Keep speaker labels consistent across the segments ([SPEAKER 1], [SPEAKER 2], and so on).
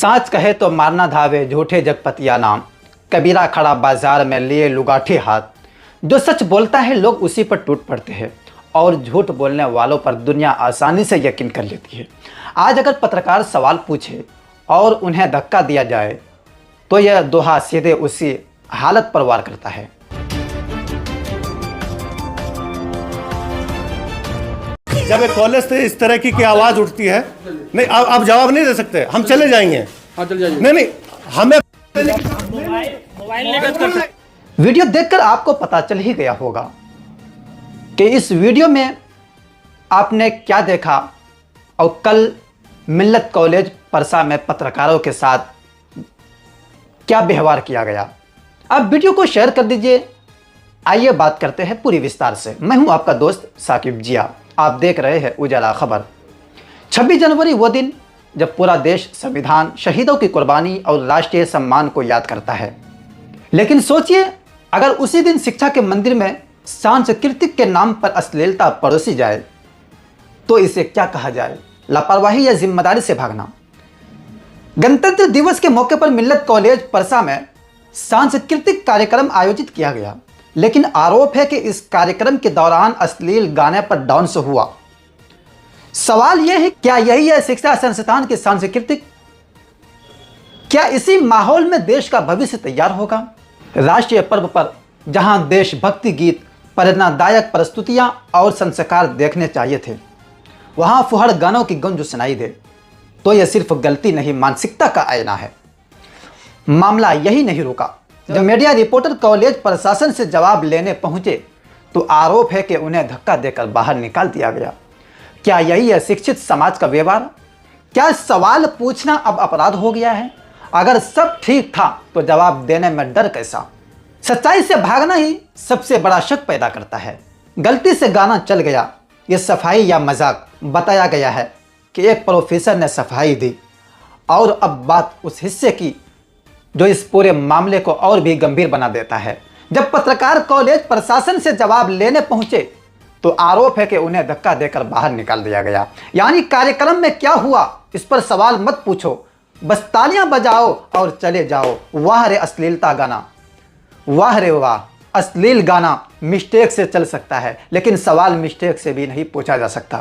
[SPEAKER 1] साच कहे तो मारना धावे झूठे जगपतिया नाम। कबीरा खड़ा बाजार में लिए लुगाठी हाथ। जो सच बोलता है लोग उसी पर टूट पड़ते हैं और झूठ बोलने वालों पर दुनिया आसानी से यकीन कर लेती है। आज अगर पत्रकार सवाल पूछे और उन्हें धक्का दिया जाए तो यह दोहा सीधे उसी हालत पर वार करता है।
[SPEAKER 2] जब एक कॉलेज से इस तरह की आवाज उठती है, नहीं आप जवाब नहीं दे सकते, हम चले जाएंगे। नहीं हमें
[SPEAKER 1] वीडियो देखकर आपको पता चल ही गया होगा कि इस वीडियो में आपने क्या देखा और कल मिल्लत कॉलेज परसा में पत्रकारों के साथ क्या व्यवहार किया गया। आप वीडियो को शेयर कर दीजिए। आइए बात करते हैं पूरी विस्तार से। मैं हूं आपका दोस्त साकिब जिया। आप देख रहे हैं उजाला खबर। 26 जनवरी वो दिन जब पूरा देश संविधान, शहीदों की कुर्बानी और राष्ट्रीय सम्मान को याद करता है। लेकिन सोचिए, अगर उसी दिन शिक्षा के मंदिर में सांस्कृतिक के नाम पर अश्लीलता परोसी जाए तो इसे क्या कहा जाए? लापरवाही या जिम्मेदारी से भागना? गणतंत्र दिवस के मौके पर मिल्लत कॉलेज परसा में सांस्कृतिक कार्यक्रम आयोजित किया गया, लेकिन आरोप है कि इस कार्यक्रम के दौरान अश्लील गाने पर डांस हुआ। सवाल यह है, क्या यही है शिक्षा संस्थान की सांस्कृतिक? क्या इसी माहौल में देश का भविष्य तैयार होगा? राष्ट्रीय पर्व पर जहां देशभक्ति गीत, प्रेरणादायक प्रस्तुतियां और संस्कार देखने चाहिए थे, वहां फुहड़ गानों की गूंज सुनाई दे तो यह सिर्फ गलती नहीं, मानसिकता का आईना है। मामला यही नहीं रुका। जब मीडिया रिपोर्टर कॉलेज प्रशासन से जवाब लेने पहुंचे तो आरोप है कि उन्हें धक्का देकर बाहर निकाल दिया गया। क्या यही है शिक्षित समाज का व्यवहार? क्या सवाल पूछना अब अपराध हो गया है? अगर सब ठीक था तो जवाब देने में डर कैसा? सच्चाई से भागना ही सबसे बड़ा शक पैदा करता है। गलती से गाना चल गया, यह सफाई या मजाक? बताया गया है कि एक प्रोफेसर ने सफाई दी और अब बात उस हिस्से की जो इस पूरे मामले को और भी गंभीर बना देता है। जब पत्रकार कॉलेज प्रशासन से जवाब लेने पहुंचे तो आरोप है कि उन्हें धक्का देकर बाहर निकाल दिया गया। यानी कार्यक्रम में क्या हुआ इस पर सवाल मत पूछो, बस तालियां बजाओ और चले जाओ। वाह रे अश्लीलता गाना, वाह रे वाह। अश्लील गाना मिस्टेक से चल सकता है, लेकिन सवाल मिस्टेक से भी नहीं पूछा जा सकता।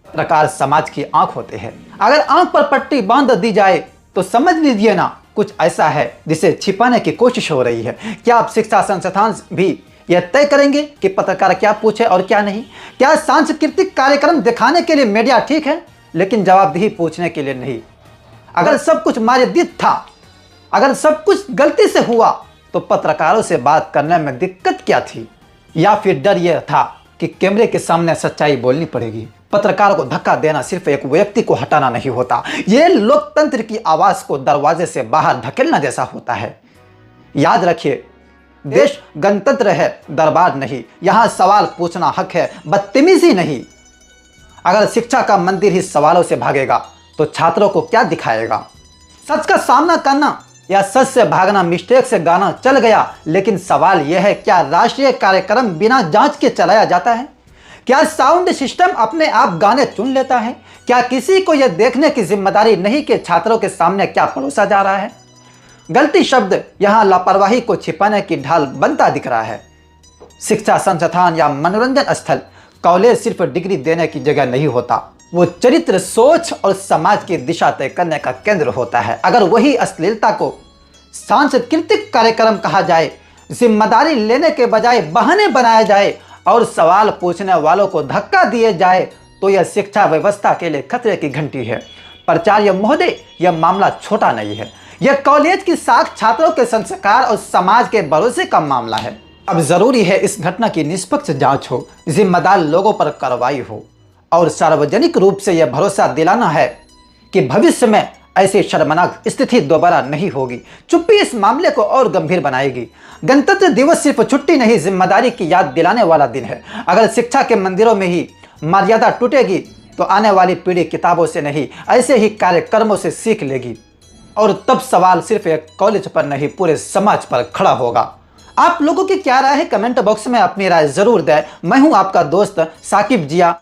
[SPEAKER 1] पत्रकार समाज की आंख होते हैं। अगर आंख पर पट्टी बांध दी जाए तो समझ लीजिए ना, कुछ ऐसा है जिसे छिपाने की कोशिश हो रही है। क्या आप शिक्षा संस्थान भी यह तय करेंगे कि पत्रकार क्या पूछे और क्या नहीं? क्या सांस्कृतिक कार्यक्रम दिखाने के लिए मीडिया ठीक है, लेकिन जवाबदेही पूछने के लिए नहीं? अगर सब कुछ मार्जित था, अगर सब कुछ गलती से हुआ तो पत्रकारों से बात करने में दिक्कत क्या थी? या फिर डर यह था कि कैमरे के सामने सच्चाई बोलनी पड़ेगी? पत्रकारों को धक्का देना सिर्फ एक व्यक्ति को हटाना नहीं होता, यह लोकतंत्र की आवाज को दरवाजे से बाहर धकेलना जैसा होता है। याद रखिए, देश गणतंत्र है, दरबार नहीं। यहां सवाल पूछना हक है, बदतमीजी नहीं। अगर शिक्षा का मंदिर ही सवालों से भागेगा तो छात्रों को क्या दिखाएगा? सच का सामना करना या सच से भागना? मिस्टेक से गाना चल गया, लेकिन सवाल यह है, क्या राष्ट्रीय कार्यक्रम बिना जांच के चलाया जाता है? क्या साउंड सिस्टम अपने आप गाने चुन लेता है? क्या किसी को यह देखने की जिम्मेदारी नहीं कि छात्रों के सामने क्या परोसा जा रहा है? गलती शब्द यहां लापरवाही को छिपाने की ढाल बनता दिख रहा है। शिक्षा संस्थान या मनोरंजन स्थल, कॉलेज सिर्फ डिग्री देने की जगह नहीं होता, वो चरित्र, सोच और समाज की दिशा तय करने का केंद्र होता है। अगर वही अश्लीलता को सांस्कृतिक कार्यक्रम कहा जाए, जिम्मेदारी लेने के बजाय बहाने बनाया जाए और सवाल पूछने वालों को धक्का दिए जाए तो यह शिक्षा व्यवस्था के लिए खतरे की घंटी है। प्राचार्य महोदय, यह मामला छोटा नहीं है। यह कॉलेज की साख, छात्रों के संस्कार और समाज के भरोसे का मामला है। अब जरूरी है इस घटना की निष्पक्ष जांच हो, जिम्मेदार लोगों पर कार्रवाई हो और सार्वजनिक रूप से यह भरोसा दिलाना है कि भविष्य में ऐसी शर्मनाक स्थिति दोबारा नहीं होगी। चुप्पी इस मामले को और गंभीर बनाएगी। गणतंत्र दिवस सिर्फ छुट्टी नहीं, जिम्मेदारी की याद दिलाने वाला दिन है। अगर शिक्षा के मंदिरों में ही मर्यादा टूटेगी तो आने वाली पीढ़ी किताबों से नहीं, ऐसे ही कार्यक्रमों से सीख लेगी और तब सवाल सिर्फ एक कॉलेज पर नहीं, पूरे समाज पर खड़ा होगा। आप लोगों की क्या राय है? कमेंट बॉक्स में अपनी राय जरूर दें। मैं हूं आपका दोस्त साकिब जिया।